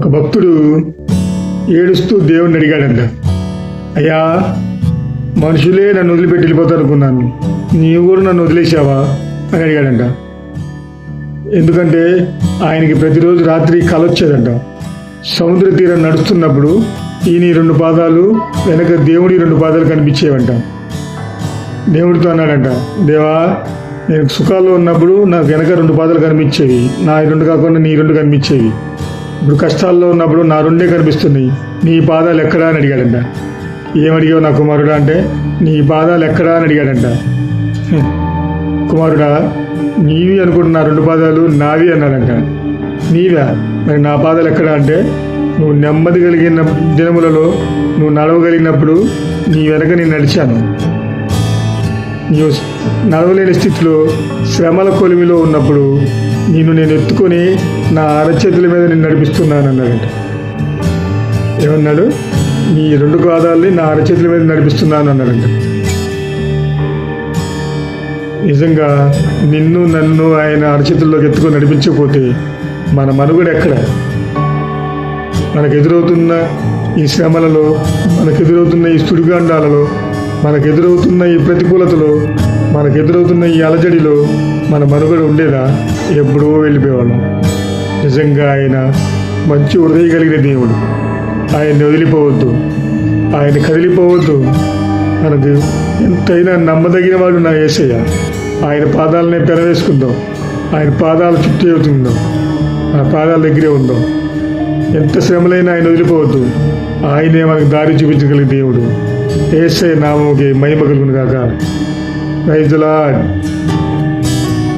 ఒక భక్తుడు ఏడుస్తూ దేవుణ్ణి అడిగాడంట, అయ్యా మనుషులే నన్ను వదిలిపెట్టి వెళ్ళిపోతారు అనుకున్నాను, నీవు కూడా నన్ను వదిలేసావా అని అడిగాడంట. ఎందుకంటే ఆయనకి ప్రతిరోజు రాత్రి కల వచ్చేదంట. సముద్ర తీరం నడుస్తున్నప్పుడు ఈయన 2 పాదాలు వెనక దేవుడి 2 పాదాలు కనిపించేవంట. దేవుడితో అన్నాడంట, దేవా నేను సుఖాల్లో ఉన్నప్పుడు నాకు వెనక 2 పాదాలు కనిపించేవి, నా 2 కాకుండా నీ 2 కనిపించేవి. ఇప్పుడు కష్టాల్లో ఉన్నప్పుడు నా 2 కనిపిస్తున్నాయి, నీ పాదాలు ఎక్కడా అని అడిగాడంట. ఏమడిగావు నా కుమారుడా అంటే, నీ పాదాలు ఎక్కడా అని అడిగాడంట. కుమారుడా నీవి అనుకుంటున్నా 2 పాదాలు నావి అన్నాడంట. నీవా? మరి నా పాదాలు ఎక్కడా అంటే, నువ్వు నెమ్మది కలిగిన దినములలో నువ్వు నడవగలిగినప్పుడు నీ వెనక నేను నడిచాను, నీవు నడవలేని స్థితిలో శ్రమల కొలిమిలో ఉన్నప్పుడు నేను ఎత్తుకొని నా అరచేతుల మీద నేను నడిపిస్తున్నాను అన్నాడంట. ఏమన్నాడు? నీ 2 పాదాలని నా అరచేతుల మీద నడిపిస్తున్నాను అన్నాడంట. నిజంగా నిన్ను నన్ను ఆయన అరచేతుల్లోకి ఎత్తుకొని నడిపించకపోతే మన మనుగడ ఎక్కడ? మనకు ఎదురవుతున్న ఈ శ్రమలలో, మనకు ఎదురవుతున్న ఈ సుడిగాండాలలో, మనకు ఎదురవుతున్న ఈ ప్రతికూలతలో, మనకు ఎదురవుతున్న ఈ అలజడిలో మన మనుగడ ఉండేదా? ఎప్పుడో వెళ్ళిపోయేవాళ్ళం. నిజంగా ఆయన మంచి హృదయం కలిగిన దేవుడు. ఆయన్ని వదిలిపోవద్దు, ఆయన కదిలిపోవద్దు. మనకు ఎంతైనా నమ్మదగిన వాడు నా యేసయ్య. ఆయన పాదాలనే పెనవేసుకుందాం, ఆయన పాదాల చుట్టూ అవుతుందాం, ఆ పాదాల దగ్గరే ఉందాం. ఎంత శ్రమలైనా ఆయన వదిలిపోవద్దు. ఆయనే మనకు దారి చూపించగలిగే దేవుడు. యేసయ్య నామముకి మహిమ కలుగును గాక. Praise the lord.